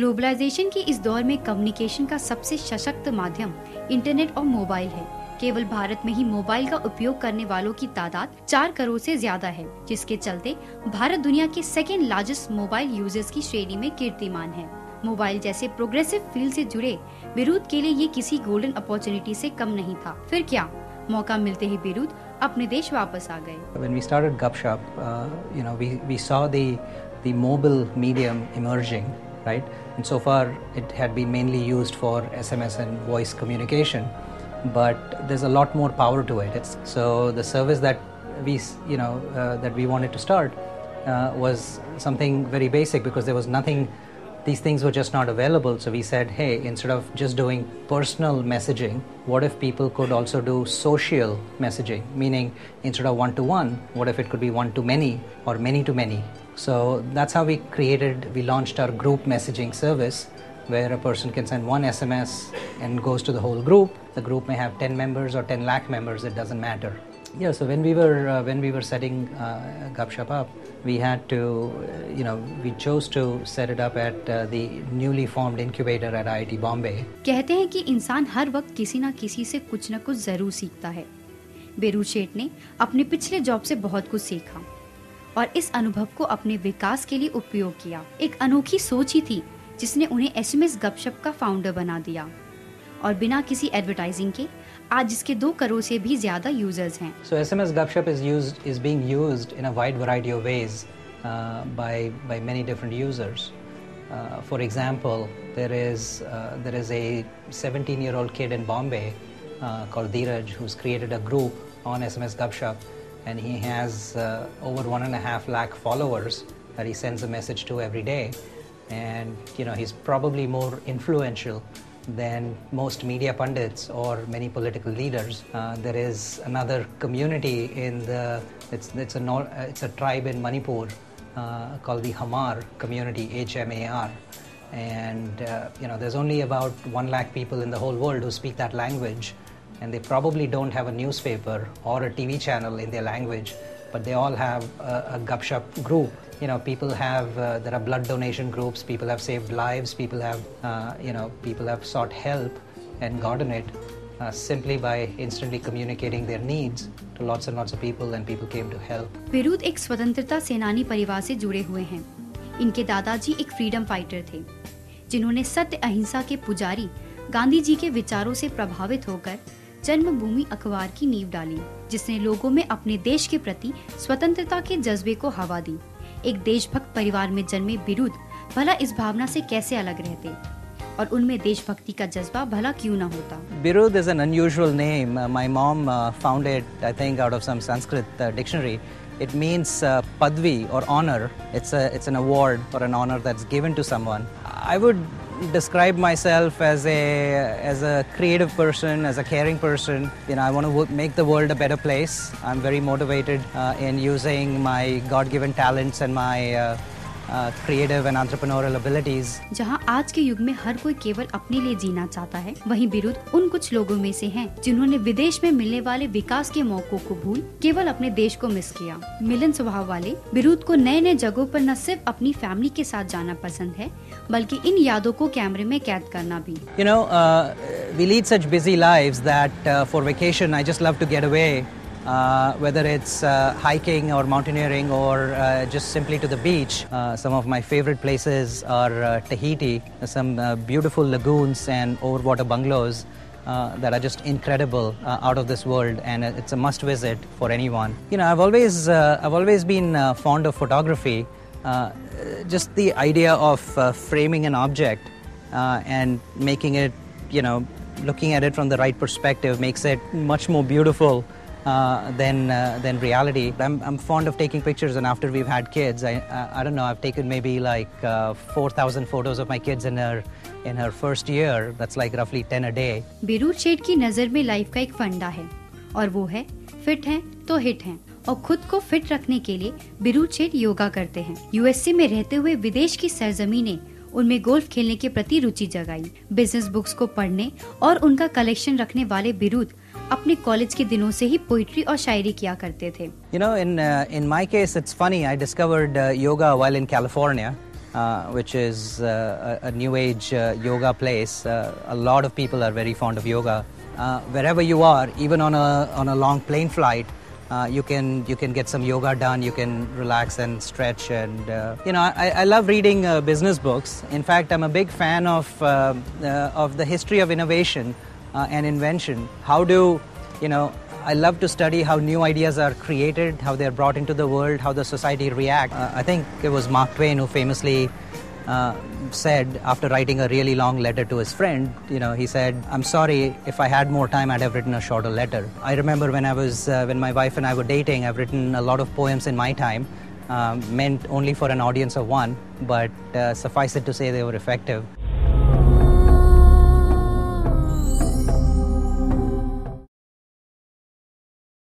Globalisation के इस दौर में कम्युनिकेशन का सबसे सशक्त माध्यम इंटरनेट और मोबाइल है। केवल भारत में ही मोबाइल का उपयोग करने वालों की तादाद 4 करोड़ से ज्यादा है, जिसके चलते भारत दुनिया के सेकेंड लार्जेस्ट मोबाइल यूजर्स की श्रेणी में कीर्तिमान है। मोबाइल जैसे प्रोग्रेसिव फील्ड से जुड़े बीरूद के लिए ये किसी गोल्डन अपॉर्चुनिटी से कम नहीं था। फिर क्या, मौका मिलते ही बीरूद अपने देश वापस आ गए। When we started GupShup, we saw the mobile medium emerging, right? And so far, it had been mainly used for SMS and voice communication, but there's a lot more power to it. So the service that we wanted to start was something very basic because there was nothing. These things were just not available, so we said, hey, instead of just doing personal messaging, what if people could also do social messaging? Meaning, instead of one-to-one, what if it could be one-to-many or many-to-many? So that's how we launched our group messaging service, where a person can send one SMS and goes to the whole group. The group may have 10 members or 10 lakh members, it doesn't matter. Yeah, so when we were setting GupShup up, we had to, we chose to set it up at the newly formed incubator at IIT Bombay. कहते हैं कि इंसान हर वक्त किसी न किसी से कुछ न कुछ जरूर सीखता है। बेरूद शेठ ने अपने पिछले जॉब से बहुत कुछ सीखा और इस अनुभव को अपने विकास के लिए उपयोग किया। एक अनोखी सोच ही थी जिसने उन्हें SMS गपशप का फाउंडर बना दिया और बिना किसी एडवर्टाइजिंग के आज इसके 2 करोड़ से भी ज्यादा यूजर्स हैं। So SMS GupShup is being used in a wide variety of ways by many different users. For example, there is a 17-year-old kid in Bombay called Beerud who's created a group on SMS GupShup, and he has over 1.5 lakh followers that he sends a message to every day, and he's probably more influential than most media pundits or many political leaders. There is another community it's a tribe in Manipur called the Hamar community, HMAR, and there's only about 1 lakh people in the whole world who speak that language, and they probably don't have a newspaper or a TV channel in their language, but they all have a GupShup group. People have there are blood donation groups. People have saved lives. People have sought help and gotten it simply by instantly communicating their needs to lots and lots of people, and people came to help. बीरूद एक स्वतंत्रता सेनानी परिवार से जुड़े हुए हैं। इनके दादाजी एक फ्रीडम फाइटर थे, जिन्होंने सत्य अहिंसा के पुजारी गांधी जी के विचारों से प्रभावित होकर जन्मभूमि अखबार की नींव डाली, जिसने लोगों में अपने देश के प्रति स्वतंत्रता के जज्बे को हवा दी। एक देशभक्त परिवार में जन्मे बीरूद भला इस भावना से कैसे अलग रहते और उनमें देशभक्ति का जज्बा भला क्यों न होता। Beerud is an unusual name. My mom found it, I think, out of some Sanskrit dictionary. It means padvi or honor. It's an award or an honor that's given to someone. I would describe myself as a creative person, as a caring person. I want to make the world a better place. I'm very motivated in using my God-given talents and my creative and entrepreneurial abilities. जहां आज के युग में हर कोई केवल अपने लिए जीना चाहता है, वहीं बीरूद उन कुछ लोगों में से हैं जिन्होंने विदेश में मिलने वाले विकास के मौकों को भूल केवल अपने देश को मिस किया। मिलन स्वभाव वाले बीरूद को नए नए जगहों पर न सिर्फ अपनी फैमिली के साथ जाना पसंद है, बल्कि इन यादों को कैमरे में कैद करना भी। We lead such busy lives that for vacation I just love to get away. Whether it's hiking or mountaineering or just simply to the beach. Some of my favorite places are Tahiti, some beautiful lagoons and overwater bungalows that are just incredible, out of this world, and it's a must visit for anyone. I've always been fond of photography. Just the idea of framing an object and making it, looking at it from the right perspective makes it much more beautiful than reality. I'm fond of taking pictures, and after we've had kids, I don't know, I've taken maybe like 4,000 photos of my kids in her first year. That's like roughly 10 a day. बीरूद Sheth की नजर में life का एक फंडा है, और वो है फिट हैं तो हिट हैं। और खुद को फिट रखने के लिए बीरूद शेठ योगा करते हैं। यूएसए में रहते हुए विदेश की सरजमी ने उनमें गोल्फ खेलने के प्रति रुचि जगाई। बिजनेस बुक्स को पढ़ने और उनका कलेक्शन रखने वाले बीरूद अपने कॉलेज के दिनों से ही पोइट्री और शायरी किया करते थे। In my case, it's funny. I discovered yoga while in California, which is a new age yoga place. A lot of people are very fond of yoga. Wherever you are, even on a long plane flight, you can get some yoga done. You can relax and stretch, and I love reading business books. In fact, I'm a big fan of the history of innovation and invention. I love to study how new ideas are created, how they are brought into the world, how the society reacts. I think it was Mark Twain who famously said, after writing a really long letter to his friend, he said, "I'm sorry, if I had more time, I'd have written a shorter letter." I remember when my wife and I were dating, I've written a lot of poems in my time, meant only for an audience of one, but suffice it to say they were effective.